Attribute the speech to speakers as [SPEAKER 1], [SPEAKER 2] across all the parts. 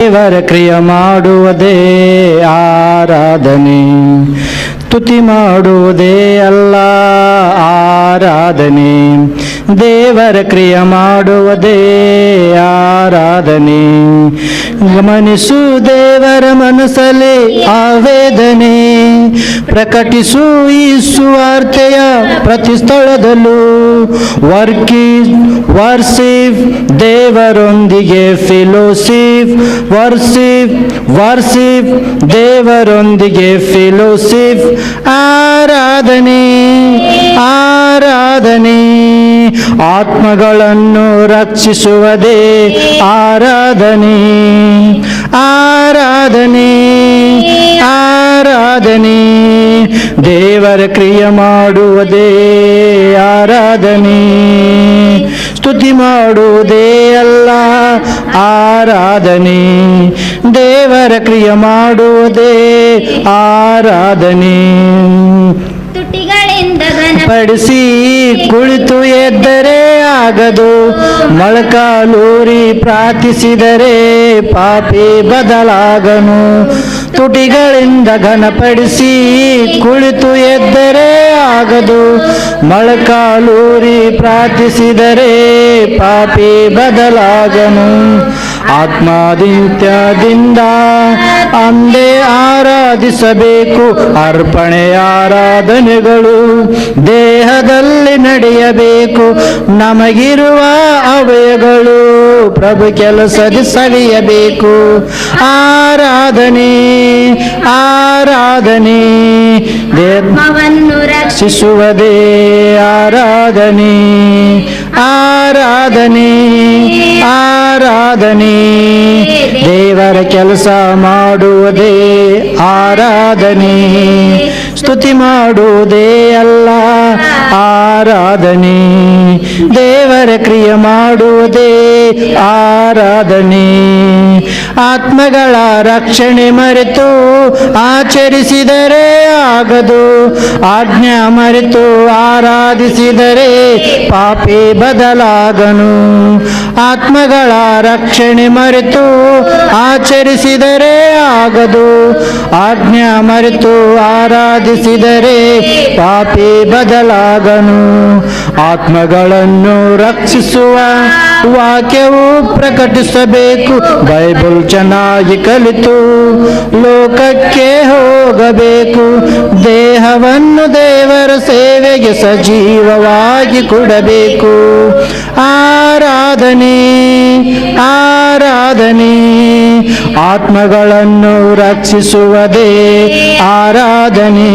[SPEAKER 1] ದೇವರ ಕ್ರಿಯೆ ಮಾಡುವುದೇ ಆರಾಧನೆ, ಸ್ತುತಿ ಮಾಡುವುದೇ ಅಲ್ಲ ಆರಾಧನೆ. ದೇವರ ಕ್ರಿಯೆ ಮಾಡುವುದೇ ಆರಾಧನೆ. ಗಮನಿಸು ದೇವರ ಮನಸ್ಸಲ್ಲಿ ಆವೇದನೆ, ಪ್ರಕಟಿಸು ಈ ಸುವಾರ್ತೆಯ ಪ್ರತಿ ಸ್ಥಳದಲ್ಲೂ. ವರ್ಸಿಫ್ ದೇವರೊಂದಿಗೆ ಫೆಲೋಶಿಪ್, ವರ್ಸಿಫ್ ದೇವರೊಂದಿಗೆ ಫೆಲೋಶಿಪ್. ಆರಾಧನೆ ಆರಾಧನೆ, ಆತ್ಮಗಳನ್ನು ರಕ್ಷಿಸುವುದೇ ಆರಾಧನೆ, ಆರಾಧನೆ ಆರಾಧನೆ. ದೇವರ ಕ್ರಿಯೆ ಮಾಡುವುದೇ ಆರಾಧನೆ, ಸ್ತುತಿ ಮಾಡುವುದೇ ಅಲ್ಲ ಆರಾಧನೆ. ದೇವರ ಕ್ರಿಯೆ ಮಾಡುವುದೇ ಆರಾಧನೆ. ಪಡಿಸಿ ಕುಳಿತು ಎದ್ದರೆ ಆಗದು, ಮೊಳಕಾಲೂರಿ ಪ್ರಾರ್ಥಿಸಿದರೆ ಪಾಪಿ ಬದಲಾಗನು. ತುಟಿಗಳಿಂದ ಘನಪಡಿಸಿ ಕುಳಿತು ಎದ್ದರೆ ಆಗದು, ಮೊಳಕಾಲೂರಿ ಪ್ರಾರ್ಥಿಸಿದರೆ ಪಾಪಿ ಬದಲಾಗನು. ಆತ್ಮದಿಂದ ಅಂದೇ ಆರಾಧಿಸಬೇಕು, ಅರ್ಪಣೆ ಆರಾಧನೆಗಳು ದೇಹದಲ್ಲಿ ನಡೆಯಬೇಕು. ನಮಗಿರುವ ಅವಯಗಳು ಪ್ರಭು ಕೆಲಸದ ಸವಿಯಬೇಕು. ಆರಾಧನೆ ಆರಾಧನೆ, ದೇವವನ್ನು ರಕ್ಷಿಸುವುದೇ ಆರಾಧನೆ, ಆರಾಧನೆ ಆರಾಧನೆ. ದೇವರ ಕೆಲಸ ಮಾಡುವುದೇ ಆರಾಧನೆ, ಸ್ತುತಿ ಮಾಡುವುದೇ ಅಲ್ಲ ಆರಾಧನೆ. ದೇವರ ಕ್ರಿಯೆ ಮಾಡುವುದೇ ಆರಾಧನೆ. ಆತ್ಮಗಳ ರಕ್ಷಣೆ ಮರೆತು ಆಚರಿಸಿದರೆ ಆಗದು, ಆಜ್ಞಾ ಮರೆತು ಆರಾಧಿಸಿದರೆ ಪಾಪಿ ಬದಲಾಗನು. ಆತ್ಮಗಳ ರಕ್ಷಣೆ ಮರೆತು ಆಚರಿಸಿದರೆ ಆಗದು, ಆಜ್ಞಾ ಮರೆತು ಆರಾಧಿಸಿದರೆ ಪಾಪಿ ಬದಲಾಗನು. ಆತ್ಮಗಳನ್ನು ರಕ್ಷಿಸುವ ವಾಕ್ಯವು ಪ್ರಕಟಿಸಬೇಕು. ಬೈಬಲ್ ಚೆನ್ನಾಗಿ ಕಲಿತು ಲೋಕಕ್ಕೆ ಹೋಗಬೇಕು. ದೇಹವನ್ನು ದೇವರ ಸೇವೆಗೆ ಸಜೀವವಾಗಿ ಕೊಡಬೇಕು. ಆರಾಧನೆ ಆರಾಧನೆ, ಆತ್ಮಗಳನ್ನು ರಕ್ಷಿಸುವುದೇ ಆರಾಧನೆ,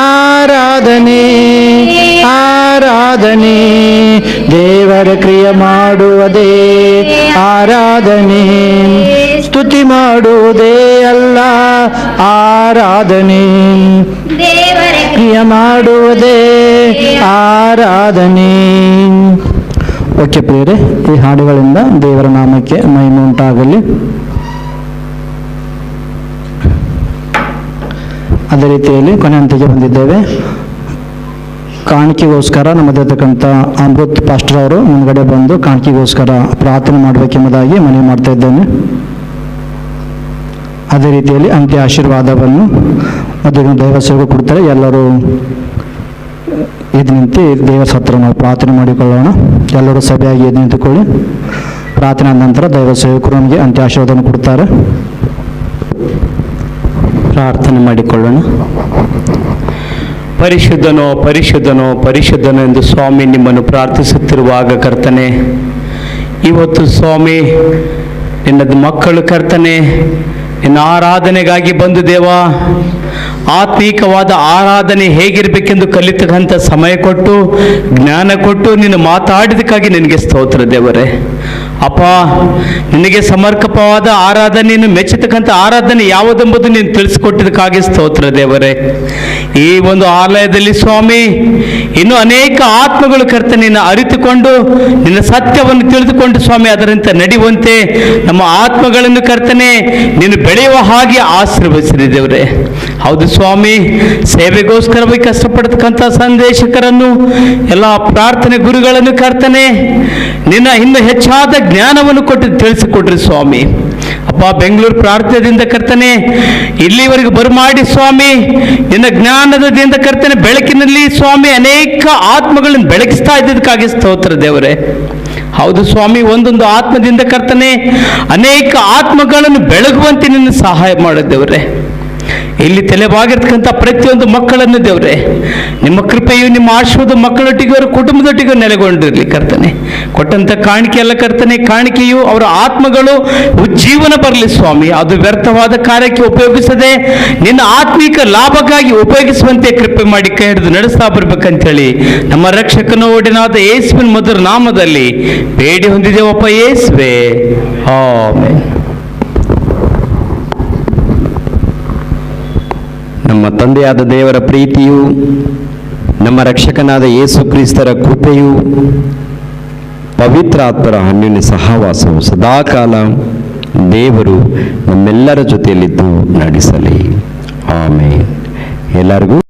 [SPEAKER 1] ಆರಾಧನೆ ಆರಾಧನೆ. ದೇವರ ಕ್ರಿಯೆ ಮಾಡುವುದೇ ಆರಾಧನೆ, ಸ್ತುತಿ ಮಾಡುವುದೇ ಅಲ್ಲ ಆರಾಧನೆ. ದೇವರ ಕ್ರಿಯೆ ಮಾಡುವುದೇ ಆರಾಧನೆ. ಓಕೆ ಪ್ರಿಯರೇ, ಈ ಹಾಡುಗಳಿಂದ ದೇವರ ನಾಮಕ್ಕೆ ಮಹಿಮೆ ಉಂಟಾಗಲಿ. ಅದೇ ರೀತಿಯಲ್ಲಿ ಕೊನೆ ಹಂತಕ್ಕೆ ಬಂದಿದ್ದೇವೆ. ಕಾಣಿಕೆಗೋಸ್ಕರ ನಮ್ಮದಿರ್ತಕ್ಕಂಥ ಅಮೃತ್ ಪಾಸ್ಟರ್ ಅವರು ಮುಂದ್ಗಡೆ ಬಂದು ಕಾಣಿಕೆಗೋಸ್ಕರ ಪ್ರಾರ್ಥನೆ ಮಾಡಬೇಕೆಂಬುದಾಗಿ ಮನವಿ ಮಾಡ್ತಾ ಇದ್ದೇನೆ. ಅದೇ ರೀತಿಯಲ್ಲಿ ಅಂತ್ಯ ಆಶೀರ್ವಾದವನ್ನು ಮತ್ತು ದೈವ ಸೇವೆ ಕೊಡ್ತಾರೆ. ಎಲ್ಲರೂ ಎದ್ದು ನಿಂತು ದೇವರ ಹತ್ರ ನಾವು ಪ್ರಾರ್ಥನೆ ಮಾಡಿಕೊಳ್ಳೋಣ. ಎಲ್ಲರೂ ಸಭೆಯಾಗಿ ಎದ್ದು ನಿಂತುಕೊಳ್ಳಿ. ಪ್ರಾರ್ಥನೆ ಆದ ನಂತರ ದೈವ ಸೇವಕರು ನಮಗೆ ಅಂತ್ಯ ಆಶೀರ್ವಾದವನ್ನು ಕೊಡ್ತಾರೆ.
[SPEAKER 2] ಪ್ರಾರ್ಥನೆ ಮಾಡಿಕೊಳ್ಳೋಣ. ಪರಿಶುದ್ಧನೋ ಪರಿಶುದ್ಧನೋ ಪರಿಶುದ್ಧನೋ ಎಂದು ಸ್ವಾಮಿ ನಿಮ್ಮನ್ನು ಪ್ರಾರ್ಥಿಸುತ್ತಿರುವಾಗ ಕರ್ತನೆ, ಇವತ್ತು ಸ್ವಾಮಿ ನಿನ್ನದು ಮಕ್ಕಳು ಕರ್ತನೆ ನಿನ್ನ ಆರಾಧನೆಗಾಗಿ ಬಂದು ದೇವಾ, ಆತ್ಮೀಕವಾದ ಆರಾಧನೆ ಹೇಗಿರಬೇಕೆಂದು ಕಲಿತಕ್ಕಂಥ ಸಮಯ ಕೊಟ್ಟು ಜ್ಞಾನ ಕೊಟ್ಟು ನೀನು ಮಾತಾಡಿದಕ್ಕಾಗಿ ನಿನಗೆ ಸ್ತೋತ್ರ ದೇವರೇ. ಅಪ್ಪ, ನಿನಗೆ ಸಮರ್ಪಕವಾದ ಆರಾಧನೆಯನ್ನು ಮೆಚ್ಚತಕ್ಕಂಥ ಆರಾಧನೆ ಯಾವುದೆಂಬುದು ನೀನು ತಿಳಿಸಿಕೊಟ್ಟಿದ್ದಕ್ಕಾಗಿ ಸ್ತೋತ್ರ ದೇವರೇ. ಈ ಒಂದು ಆಲಯದಲ್ಲಿ ಸ್ವಾಮಿ ಇನ್ನೂ ಅನೇಕ ಆತ್ಮಗಳು ಕರ್ತನೆಯನ್ನು ಅರಿತುಕೊಂಡು ನಿನ್ನ ಸತ್ಯವನ್ನು ತಿಳಿದುಕೊಂಡು ಸ್ವಾಮಿ ಅದರಂತೆ ನಡೆಯುವಂತೆ ನಮ್ಮ ಆತ್ಮಗಳನ್ನು ಕರ್ತನೆ ನೀನು ಬೆಳೆಯುವ ಹಾಗೆ ಆಶೀರ್ವದಿಸಿರಿ ದೇವರೇ. ಹೌದು ಸ್ವಾಮಿ, ಸೇವೆಗೋಸ್ಕರವಾಗಿ ಕಷ್ಟಪಡ್ತಕ್ಕಂಥ ಸಂದೇಶಕರನ್ನು ಎಲ್ಲ ಪ್ರಾರ್ಥನೆ ಗುರುಗಳನ್ನು ಕರ್ತನೆ ನಿನ್ನ ಇನ್ನು ಹೆಚ್ಚಾದ ಜ್ಞಾನವನ್ನು ಕೊಟ್ಟು ತಿಳಿಸಿಕೊಡ್ರಿ ಸ್ವಾಮಿ. ಅಪ್ಪ, ಬೆಂಗಳೂರು ಪ್ರಾರ್ಥನೆಯಿಂದ ಕರ್ತನೆ ಇಲ್ಲಿವರೆಗೂ ಬರಮಾಡಿ ಸ್ವಾಮಿ, ನಿನ್ನ ಜ್ಞಾನದಿಂದ ಕರ್ತನೆ ಬೆಳಕಿನಲ್ಲಿ ಸ್ವಾಮಿ ಅನೇಕ ಆತ್ಮಗಳನ್ನು ಬೆಳಗಿಸ್ತಾ ಇದ್ದದಕ್ಕಾಗಿ ಸ್ತೋತ್ರ ದೇವರೇ. ಹೌದು ಸ್ವಾಮಿ, ಒಂದೊಂದು ಆತ್ಮದಿಂದ ಕರ್ತನೆ ಅನೇಕ ಆತ್ಮಗಳನ್ನು ಬೆಳಗುವಂತೆ ನಿನ್ನ ಸಹಾಯ ಮಾಡಿದ್ದೇವ್ರೆ. ಇಲ್ಲಿ ತಲೆಬಾಗಿರ್ತಕ್ಕಂಥ ಪ್ರತಿಯೊಂದು ಮಕ್ಕಳನ್ನು ದೇವರೇ ನಿಮ್ಮ ಕೃಪೆಯು ನಿಮ್ಮ ಆಶೀರ್ವಾದ ಮಕ್ಕಳೊಟ್ಟಿಗೆ ಅವರ ಕುಟುಂಬದೊಟ್ಟಿಗೆ ನೆಲೆಗೊಂಡಿರಲಿ ಕರ್ತನೆ. ಕೊಟ್ಟಂಥ ಕಾಣಿಕೆ ಎಲ್ಲ ಕರ್ತನೆ, ಕಾಣಿಕೆಯು ಅವರ ಆತ್ಮಗಳು ಉಜ್ಜೀವನ ಬರಲಿ ಸ್ವಾಮಿ. ಅದು ವ್ಯರ್ಥವಾದ ಕಾರ್ಯಕ್ಕೆ ಉಪಯೋಗಿಸದೆ ನಿನ್ನ ಆತ್ಮೀಕ ಲಾಭಕ್ಕಾಗಿ ಉಪಯೋಗಿಸುವಂತೆ ಕೃಪೆ ಮಾಡಿ ಕೈ ಹಿಡಿದು ನಡೆಸ್ತಾ ಬರ್ಬೇಕಂತೇಳಿ ನಮ್ಮ ರಕ್ಷಕನ ಒಡೆಯನಾದ ಯೇಸುವಿನ ಮಧುರ ನಾಮದಲ್ಲಿ ಬೇಡಿ ಹೊಂದಿದ್ದೇವಪ್ಪ ಯೇಸುವೆ, ಆಮೆನ್.
[SPEAKER 3] ನಮ್ಮ ತಂದೆಯಾದ ದೇವರ ಪ್ರೀತಿಯು, ನಮ್ಮ ರಕ್ಷಕನಾದ ಯೇಸು ಕ್ರಿಸ್ತರ ಕೃಪೆಯು, ಪವಿತ್ರ ಆತ್ಮರ ಅನ್ಯೋನ್ಯ ಸಹವಾಸವು ಸದಾಕಾಲ ದೇವರು ನಮ್ಮೆಲ್ಲರ ಜೊತೆಯಲ್ಲಿದ್ದು ನಡೆಸಲಿ. ಆಮೇನ್. ಎಲ್ಲರಿಗೂ